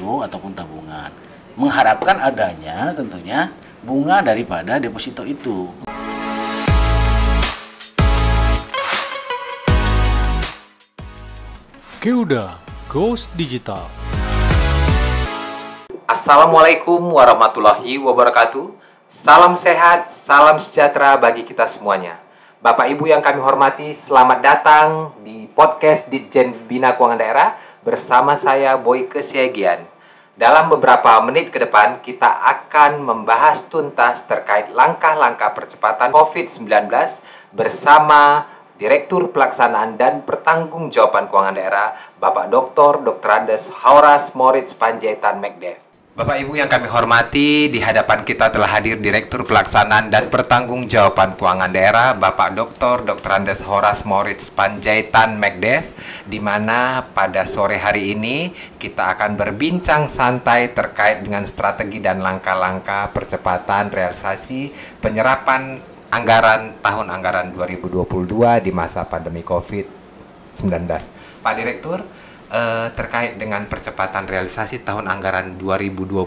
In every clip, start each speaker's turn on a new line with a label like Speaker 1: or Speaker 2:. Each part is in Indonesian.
Speaker 1: deposito ataupun tabungan. Mengharapkan adanya tentunya bunga daripada deposito itu.
Speaker 2: Keuda Goes Digital.
Speaker 3: Assalamualaikum warahmatullahi wabarakatuh. Salam sehat, salam sejahtera bagi kita semuanya. Bapak Ibu yang kami hormati, selamat datang di podcast Ditjen Bina Keuangan Daerah bersama saya Boyke Siagian. Dalam beberapa menit ke depan kita akan membahas tuntas terkait langkah-langkah percepatan COVID-19 bersama Direktur Pelaksanaan dan Pertanggungjawaban Keuangan Daerah, Bapak Dr. Andes Horas Moritz Panjaitan Megdev. Bapak Ibu yang kami hormati, di hadapan kita telah hadir Direktur Pelaksanaan dan Pertanggungjawaban Keuangan Daerah, Bapak Dr. Andes Horas Moritz Panjaitan Megdev, di mana pada sore hari ini kita akan berbincang santai terkait dengan strategi dan langkah-langkah percepatan realisasi penyerapan anggaran tahun anggaran 2022 di masa pandemi COVID-19. Pak Direktur, terkait dengan percepatan realisasi tahun anggaran 2022,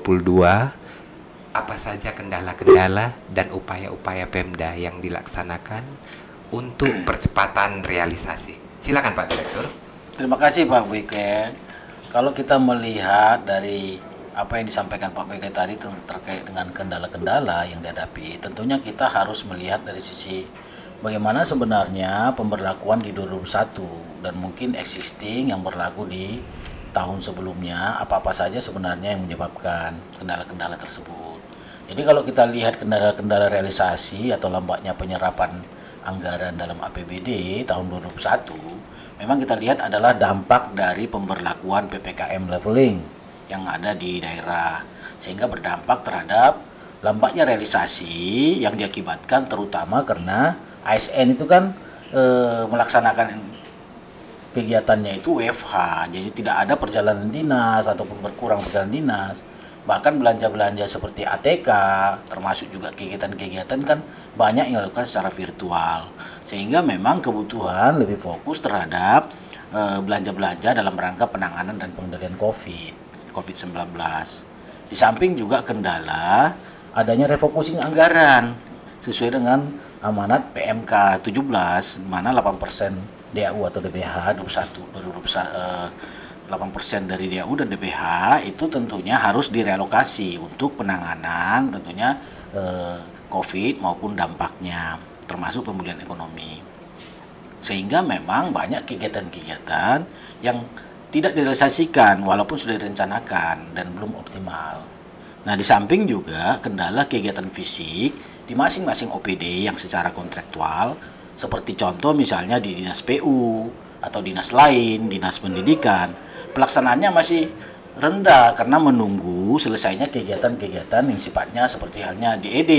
Speaker 3: apa saja kendala-kendala dan upaya-upaya Pemda yang dilaksanakan untuk percepatan realisasi? Silakan Pak Direktur.
Speaker 1: Terima kasih Pak Boyke. Kalau kita melihat dari apa yang disampaikan Pak Boyke tadi terkait dengan kendala-kendala yang dihadapi, tentunya kita harus melihat dari sisi bagaimana sebenarnya pemberlakuan di 2021 dan mungkin existing yang berlaku di tahun sebelumnya, apa-apa saja sebenarnya yang menyebabkan kendala-kendala tersebut. Jadi kalau kita lihat kendala-kendala realisasi atau lambatnya penyerapan anggaran dalam APBD tahun 2021, memang kita lihat adalah dampak dari pemberlakuan PPKM leveling yang ada di daerah, sehingga berdampak terhadap lambatnya realisasi yang diakibatkan terutama karena ASN itu kan melaksanakan kegiatannya itu WFH, jadi tidak ada perjalanan dinas ataupun berkurang perjalanan dinas. Bahkan belanja-belanja seperti ATK, termasuk juga kegiatan-kegiatan kan banyak yang dilakukan secara virtual, sehingga memang kebutuhan lebih fokus terhadap belanja-belanja dalam rangka penanganan dan pengendalian COVID-19. Di samping juga kendala adanya refocusing anggaran sesuai dengan amanat PMK 17, di mana 8% DAU atau DBH 8% dari DAU dan DBH itu tentunya harus direlokasi untuk penanganan tentunya COVID maupun dampaknya, termasuk pemulihan ekonomi. Sehingga memang banyak kegiatan-kegiatan yang tidak direalisasikan walaupun sudah direncanakan dan belum optimal. Nah, di samping juga kendala kegiatan fisik di masing-masing OPD yang secara kontraktual, seperti contoh misalnya di dinas PU atau dinas lain, dinas pendidikan, pelaksanaannya masih rendah karena menunggu selesainya kegiatan-kegiatan yang sifatnya seperti halnya DED,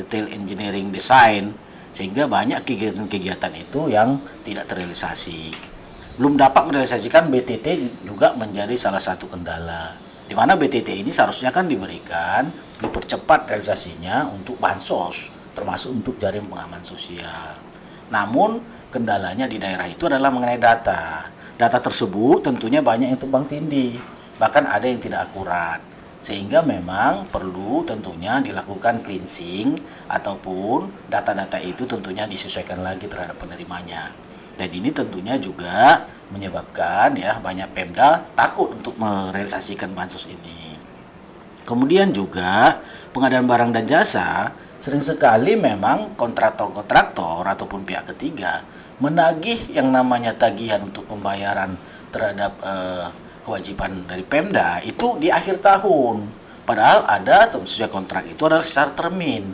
Speaker 1: Detail Engineering Design, sehingga banyak kegiatan-kegiatan itu yang tidak terrealisasi. Belum dapat merealisasikan BTT juga menjadi salah satu kendala, di mana BTT ini seharusnya kan dipercepat realisasinya untuk bansos, termasuk untuk jaring pengaman sosial. Namun kendalanya di daerah itu adalah mengenai data. Data tersebut tentunya banyak yang tumpang tindih, bahkan ada yang tidak akurat, sehingga memang perlu tentunya dilakukan cleansing ataupun data-data itu tentunya disesuaikan lagi terhadap penerimanya. Dan ini tentunya juga menyebabkan ya banyak Pemda takut untuk merealisasikan bansos ini. Kemudian juga pengadaan barang dan jasa, sering sekali memang kontraktor-kontraktor ataupun pihak ketiga menagih yang namanya tagihan untuk pembayaran terhadap kewajiban dari Pemda itu di akhir tahun. Padahal ada sesuai kontrak itu adalah secara termin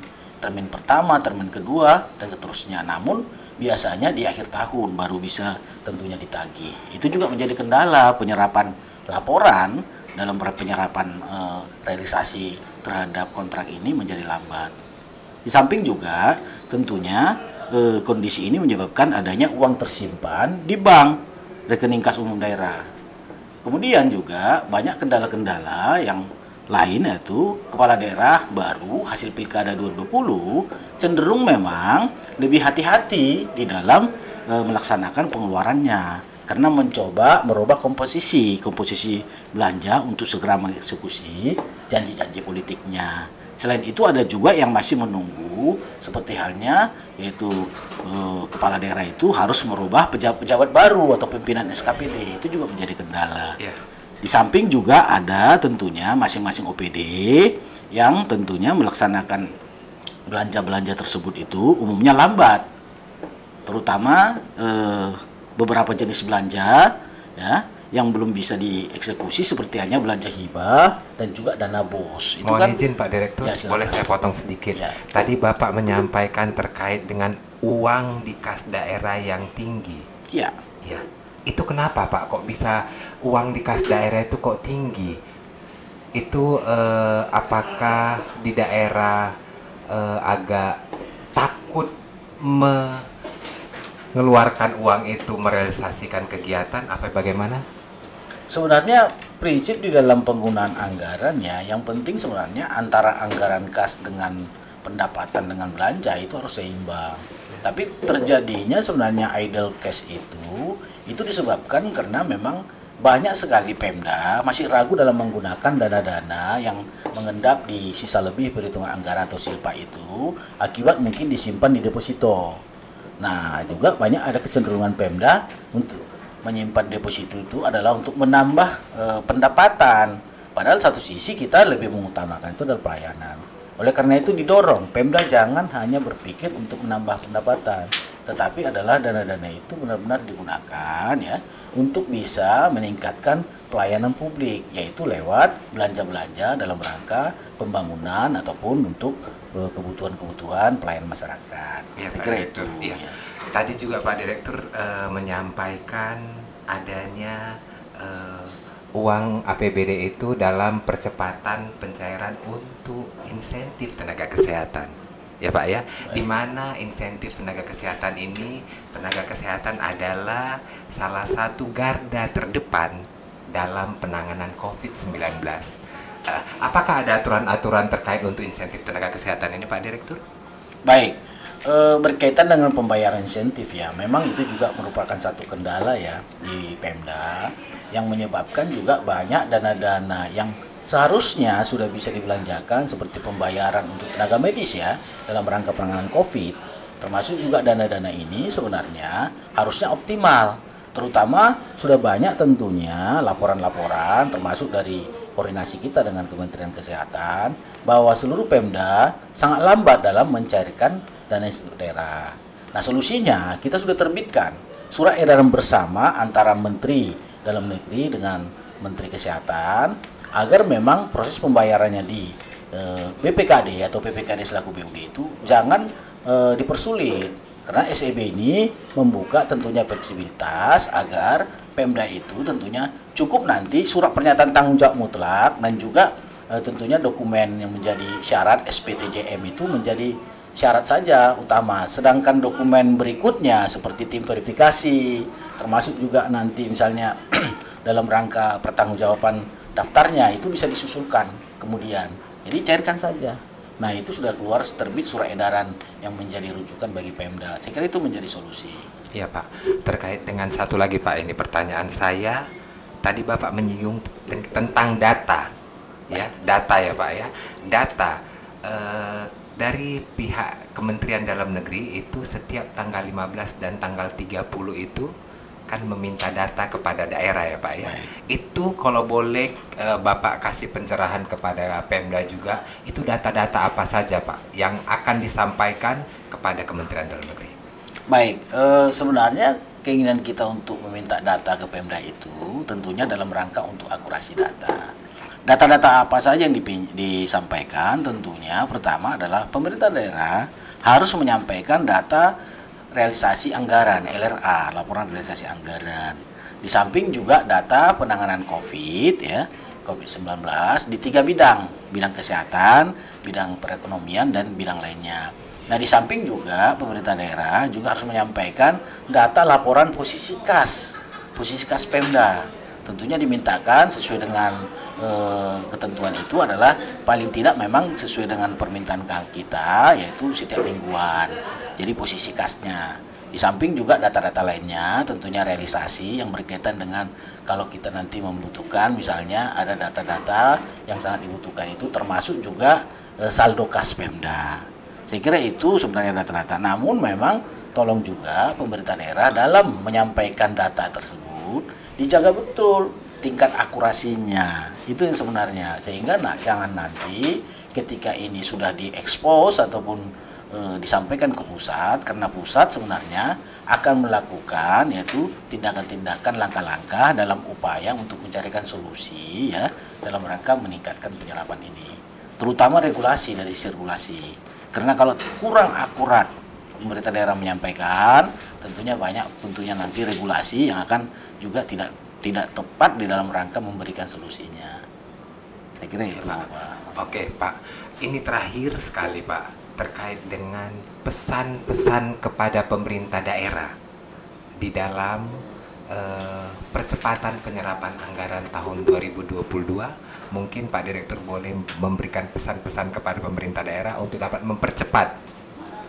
Speaker 1: pertama, termin kedua, dan seterusnya. Namun biasanya di akhir tahun baru bisa tentunya ditagih. Itu juga menjadi kendala penyerapan laporan dalam penyerapan realisasi terhadap kontrak ini menjadi lambat. Di samping juga tentunya kondisi ini menyebabkan adanya uang tersimpan di bank rekening kas umum daerah. Kemudian juga banyak kendala-kendala yang lain, yaitu kepala daerah baru hasil pilkada 2020 cenderung memang lebih hati-hati di dalam melaksanakan pengeluarannya, karena mencoba merubah komposisi belanja untuk segera mengeksekusi janji-janji politiknya. Selain itu ada juga yang masih menunggu, seperti halnya yaitu kepala daerah itu harus merubah pejabat baru atau pimpinan SKPD, itu juga menjadi kendala.
Speaker 3: Yeah.
Speaker 1: Di samping juga ada tentunya masing-masing OPD yang tentunya melaksanakan belanja-belanja tersebut itu umumnya lambat, terutama beberapa jenis belanja ya yang belum bisa dieksekusi seperti hanya belanja hibah dan juga dana BOS. Itu
Speaker 3: Mohon izin Pak Direktur,
Speaker 1: ya,
Speaker 3: boleh saya potong sedikit.
Speaker 1: Ya.
Speaker 3: Tadi Bapak menyampaikan terkait dengan uang di kas daerah yang tinggi.
Speaker 1: Ya.
Speaker 3: Ya. Itu kenapa Pak? Kok bisa uang di kas daerah itu kok tinggi? Itu apakah di daerah agak takut mengeluarkan uang itu merealisasikan kegiatan apa bagaimana?
Speaker 1: Sebenarnya prinsip di dalam penggunaan anggarannya yang penting sebenarnya antara anggaran kas dengan pendapatan dengan belanja itu harus seimbang. Tapi terjadinya sebenarnya idle cash itu disebabkan karena memang banyak sekali Pemda masih ragu dalam menggunakan dana-dana yang mengendap di sisa lebih perhitungan anggaran atau silpa itu akibat mungkin disimpan di deposito. Nah, juga banyak ada kecenderungan Pemda untuk menyimpan deposito itu adalah untuk menambah pendapatan. Padahal satu sisi kita lebih mengutamakan itu adalah pelayanan. Oleh karena itu didorong Pemda jangan hanya berpikir untuk menambah pendapatan, tetapi adalah dana-dana itu benar-benar digunakan ya untuk bisa meningkatkan pelayanan publik, yaitu lewat belanja-belanja dalam rangka pembangunan ataupun untuk kebutuhan-kebutuhan pelayanan masyarakat.
Speaker 3: Ya,
Speaker 1: saya kira itu.
Speaker 3: Ya.
Speaker 1: Ya.
Speaker 3: Tadi juga Pak Direktur menyampaikan adanya uang APBD itu dalam percepatan pencairan untuk insentif tenaga kesehatan. Ya Pak ya, di mana insentif tenaga kesehatan ini, tenaga kesehatan adalah salah satu garda terdepan dalam penanganan COVID-19. Apakah ada aturan-aturan terkait untuk insentif tenaga kesehatan ini Pak Direktur?
Speaker 1: Baik, berkaitan dengan pembayaran insentif ya, memang itu juga merupakan satu kendala ya di Pemda yang menyebabkan juga banyak dana-dana yang seharusnya sudah bisa dibelanjakan seperti pembayaran untuk tenaga medis ya dalam rangka penanganan COVID, termasuk juga dana-dana ini sebenarnya harusnya optimal, terutama sudah banyak tentunya laporan-laporan termasuk dari koordinasi kita dengan Kementerian Kesehatan bahwa seluruh Pemda sangat lambat dalam mencairkan dana institusi daerah. Nah, solusinya kita sudah terbitkan surat edaran bersama antara Menteri Dalam Negeri dengan Menteri Kesehatan agar memang proses pembayarannya di BPKD atau PPKD selaku BUD itu jangan dipersulit, karena SEB ini membuka tentunya fleksibilitas agar Pemda itu tentunya cukup nanti surat pernyataan tanggung jawab mutlak dan juga tentunya dokumen yang menjadi syarat SPTJM itu menjadi syarat saja utama, sedangkan dokumen berikutnya seperti tim verifikasi termasuk juga nanti misalnya dalam rangka pertanggungjawaban daftarnya itu bisa disusulkan kemudian, jadi cairkan saja. Nah, itu sudah keluar terbit surat edaran yang menjadi rujukan bagi Pemda. Saya kira itu menjadi solusi.
Speaker 3: Iya Pak, terkait dengan satu lagi Pak, ini pertanyaan saya. Tadi Bapak menyinggung tentang data, ya, data ya Pak ya, data dari pihak Kementerian Dalam Negeri itu setiap tanggal 15 dan tanggal 30 itu kan meminta data kepada daerah ya Pak ya. Itu kalau boleh Bapak kasih pencerahan kepada Pemda juga, itu data-data apa saja Pak yang akan disampaikan kepada Kementerian Dalam Negeri?
Speaker 1: Baik, sebenarnya keinginan kita untuk meminta data ke Pemda itu tentunya dalam rangka untuk akurasi data. Data-data apa saja yang disampaikan tentunya pertama adalah pemerintah daerah harus menyampaikan data realisasi anggaran, LRA, laporan realisasi anggaran. Di samping juga data penanganan COVID ya, COVID-19 di 3 bidang, bidang kesehatan, bidang perekonomian dan bidang lainnya. Nah, di samping juga pemerintah daerah juga harus menyampaikan data laporan posisi kas Pemda. Tentunya dimintakan sesuai dengan ketentuan itu adalah paling tidak memang sesuai dengan permintaan kita, yaitu setiap mingguan. Jadi posisi kasnya. Di samping juga data-data lainnya, tentunya realisasi yang berkaitan dengan kalau kita nanti membutuhkan, misalnya ada data-data yang sangat dibutuhkan itu termasuk juga saldo kas Pemda. Saya kira itu sebenarnya data-data. Namun memang tolong juga pemerintah daerah dalam menyampaikan data tersebut dijaga betul tingkat akurasinya. Itu yang sebenarnya. Sehingga jangan nanti ketika ini sudah diekspos ataupun disampaikan ke pusat, karena pusat sebenarnya akan melakukan yaitu tindakan-tindakan langkah-langkah dalam upaya untuk mencarikan solusi ya dalam rangka meningkatkan penyerapan ini, terutama regulasi dari sirkulasi. Karena kalau kurang akurat pemerintah daerah menyampaikan, tentunya nanti regulasi yang akan juga tidak tepat di dalam rangka memberikan solusinya. Saya kira itu, Pak.
Speaker 3: Oke, Pak. Ini terakhir sekali, Pak, terkait dengan pesan-pesan kepada pemerintah daerah di dalam percepatan penyerapan anggaran tahun 2022. Mungkin Pak Direktur boleh memberikan pesan-pesan kepada pemerintah daerah untuk dapat mempercepat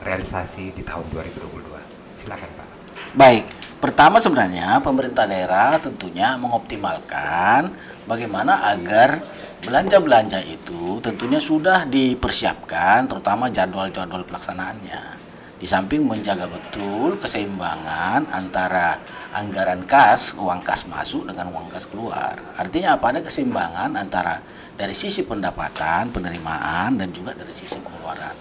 Speaker 3: realisasi di tahun 2022. Silakan, Pak.
Speaker 1: Baik, pertama sebenarnya pemerintah daerah tentunya mengoptimalkan bagaimana agar belanja-belanja itu tentunya sudah dipersiapkan, terutama jadwal-jadwal pelaksanaannya. Di samping menjaga betul keseimbangan antara anggaran kas, uang kas masuk dengan uang kas keluar. Artinya apa? Ada keseimbangan antara dari sisi pendapatan, penerimaan, dan juga dari sisi pengeluaran.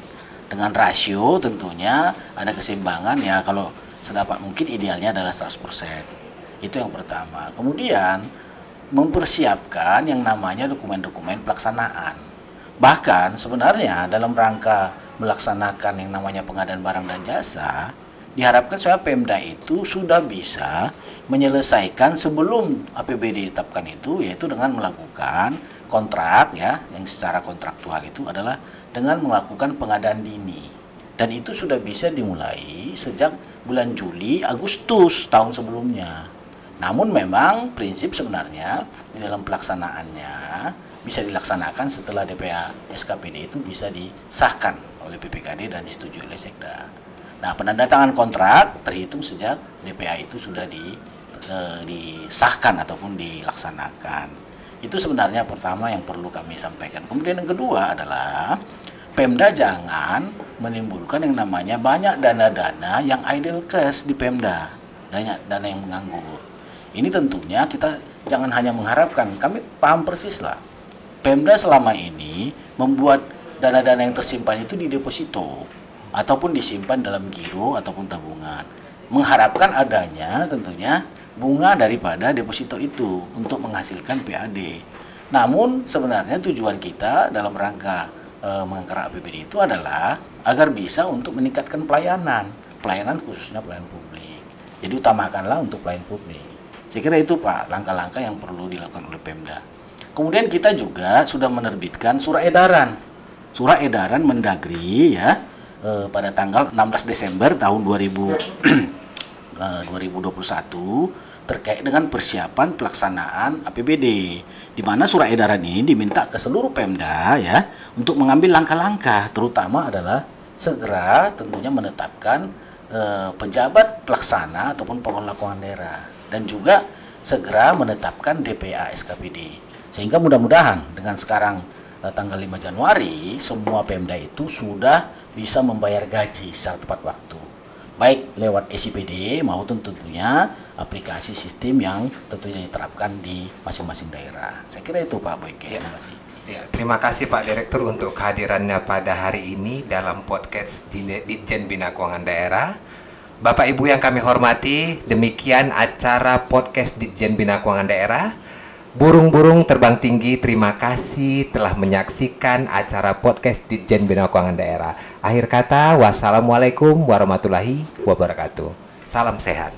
Speaker 1: Dengan rasio tentunya ada keseimbangan ya, kalau sedapat mungkin idealnya adalah 100%. Itu yang pertama. Kemudian mempersiapkan yang namanya dokumen-dokumen pelaksanaan. Bahkan sebenarnya dalam rangka melaksanakan yang namanya pengadaan barang dan jasa, diharapkan supaya Pemda itu sudah bisa menyelesaikan sebelum APBD ditetapkan itu, yaitu dengan melakukan kontrak ya, yang secara kontraktual itu adalah dengan melakukan pengadaan dini. Dan itu sudah bisa dimulai sejak bulan Juli, Agustus tahun sebelumnya. Namun memang prinsip sebenarnya di dalam pelaksanaannya bisa dilaksanakan setelah DPA SKPD itu bisa disahkan oleh PPKD dan disetujui oleh Sekda. Nah, penandatangan kontrak terhitung sejak DPA itu sudah disahkan ataupun dilaksanakan. Itu sebenarnya pertama yang perlu kami sampaikan. Kemudian yang kedua adalah Pemda jangan menimbulkan yang namanya banyak dana-dana yang idle cash di Pemda, dana yang menganggur. Ini tentunya kita jangan hanya mengharapkan, kami paham persis lah. Pemda selama ini membuat dana-dana yang tersimpan itu di deposito ataupun disimpan dalam giro ataupun tabungan. Mengharapkan adanya tentunya bunga daripada deposito itu untuk menghasilkan PAD. Namun sebenarnya tujuan kita dalam rangka mengangkat APBD itu adalah agar bisa untuk meningkatkan pelayanan khususnya pelayanan publik. Jadi utamakanlah untuk pelayanan publik. Saya kira itu Pak, langkah-langkah yang perlu dilakukan oleh Pemda. Kemudian kita juga sudah menerbitkan surat edaran Mendagri ya pada tanggal 16 Desember tahun 2021 terkait dengan persiapan pelaksanaan APBD, di mana surat edaran ini diminta ke seluruh Pemda ya untuk mengambil langkah-langkah, terutama adalah segera tentunya menetapkan pejabat pelaksana ataupun pengelola keuangan daerah, dan juga segera menetapkan DPA SKPD. Sehingga mudah-mudahan dengan sekarang tanggal 5 Januari semua Pemda itu sudah bisa membayar gaji secara tepat waktu, baik lewat SIPD maupun tentunya aplikasi sistem yang tentunya diterapkan di masing-masing daerah. Saya kira itu Pak Boyke. Terima kasih.
Speaker 3: Ya, terima kasih Pak Direktur untuk kehadirannya pada hari ini dalam podcast Ditjen Bina Keuangan Daerah. Bapak Ibu yang kami hormati, demikian acara podcast Ditjen Bina Keuangan Daerah. Burung-burung terbang tinggi, terima kasih telah menyaksikan acara podcast Ditjen Bina Keuangan Daerah. Akhir kata, wassalamualaikum warahmatullahi wabarakatuh. Salam sehat.